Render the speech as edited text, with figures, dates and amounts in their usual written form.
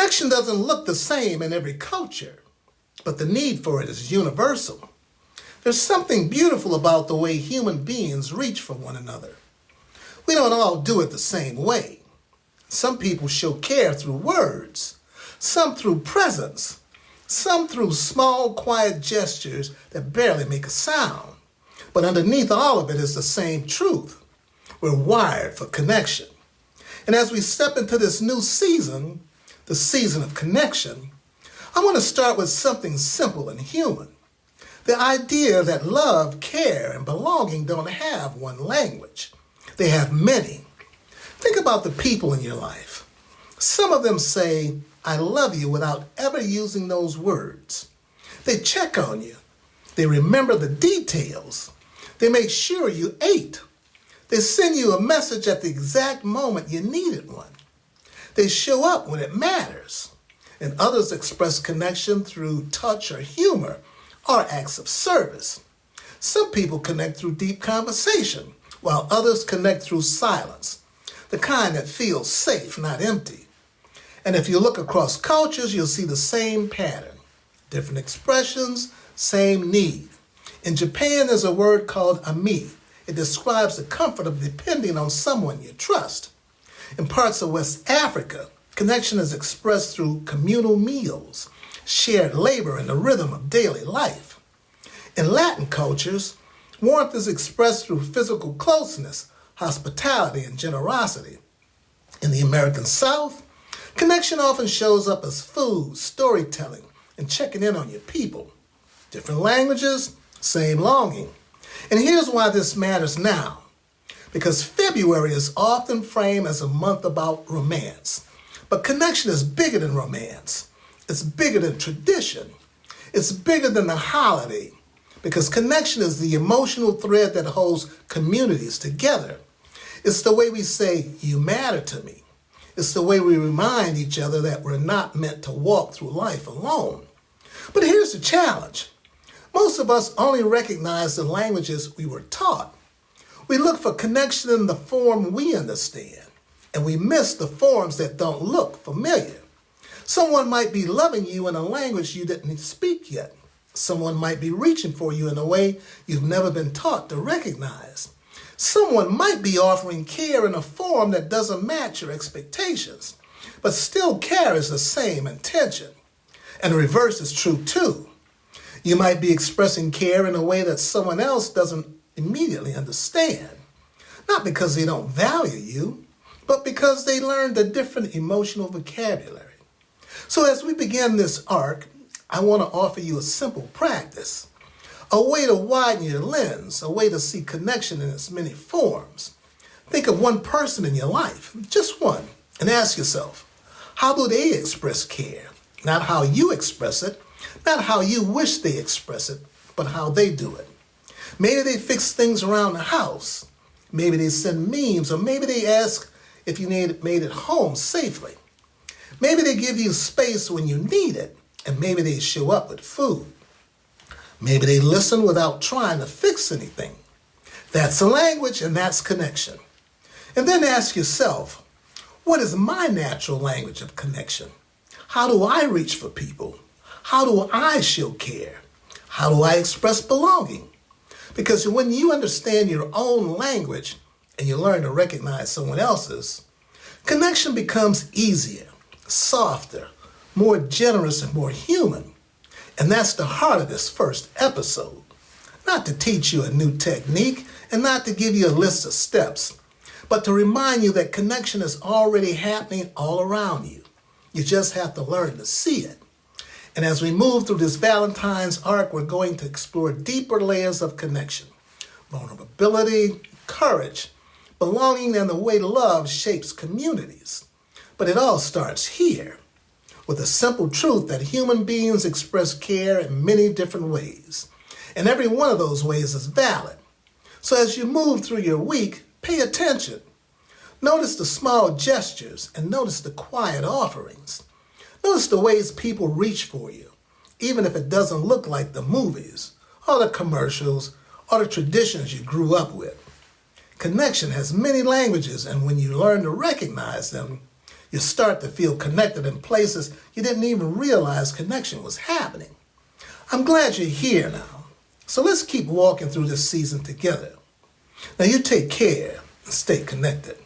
Connection doesn't look the same in every culture, but the need for it is universal. There's something beautiful about the way human beings reach for one another. We don't all do it the same way. Some people show care through words, some through presence, some through small, quiet gestures that barely make a sound. But underneath all of it is the same truth. We're wired for connection. And as we step into this new season, the season of connection, I want to start with something simple and human. The idea that love, care, and belonging don't have one language. They have many. Think about the people in your life. Some of them say, I love you without ever using those words. They check on you. They remember the details. They make sure you ate. They send you a message at the exact moment you needed one. They show up when it matters. And others express connection through touch or humor or acts of service. Some people connect through deep conversation, while others connect through silence, the kind that feels safe, not empty. And if you look across cultures, you'll see the same pattern. Different expressions, same need. In Japan, there's a word called ami. It describes the comfort of depending on someone you trust. In parts of West Africa, connection is expressed through communal meals, shared labor, and the rhythm of daily life. In Latin cultures, warmth is expressed through physical closeness, hospitality, and generosity. In the American South, connection often shows up as food, storytelling, and checking in on your people. Different languages, same longing. And here's why this matters now. Because February is often framed as a month about romance. But connection is bigger than romance. It's bigger than tradition. It's bigger than the holiday. Because connection is the emotional thread that holds communities together. It's the way we say, you matter to me. It's the way we remind each other that we're not meant to walk through life alone. But here's the challenge. Most of us only recognize the languages we were taught. We look for connection in the form we understand, and we miss the forms that don't look familiar. Someone might be loving you in a language you didn't speak yet. Someone might be reaching for you in a way you've never been taught to recognize. Someone might be offering care in a form that doesn't match your expectations, but still carries the same intention. And the reverse is true too. You might be expressing care in a way that someone else doesn't immediately understand. Not because they don't value you, but because they learned a different emotional vocabulary. So as we begin this arc, I want to offer you a simple practice, a way to widen your lens, a way to see connection in its many forms. Think of one person in your life, just one, and ask yourself, how do they express care? Not how you express it, not how you wish they express it, but how they do it. Maybe they fix things around the house. Maybe they send memes, or maybe they ask if you made it home safely. Maybe they give you space when you need it, and maybe they show up with food. Maybe they listen without trying to fix anything. That's a language, and that's connection. And then ask yourself, what is my natural language of connection? How do I reach for people? How do I show care? How do I express belonging? Because when you understand your own language and you learn to recognize someone else's, connection becomes easier, softer, more generous, and more human. And that's the heart of this first episode. Not to teach you a new technique and not to give you a list of steps, but to remind you that connection is already happening all around you. You just have to learn to see it. And as we move through this Valentine's arc, we're going to explore deeper layers of connection, vulnerability, courage, belonging, and the way love shapes communities. But it all starts here, with the simple truth that human beings express care in many different ways. And every one of those ways is valid. So as you move through your week, pay attention. Notice the small gestures and notice the quiet offerings. Notice the ways people reach for you, even if it doesn't look like the movies or the commercials or the traditions you grew up with. Connection has many languages, and when you learn to recognize them, You start to feel connected in places you didn't even realize connection was happening. I'm glad you're here now. So let's keep walking through this season together. Now you take care and stay connected.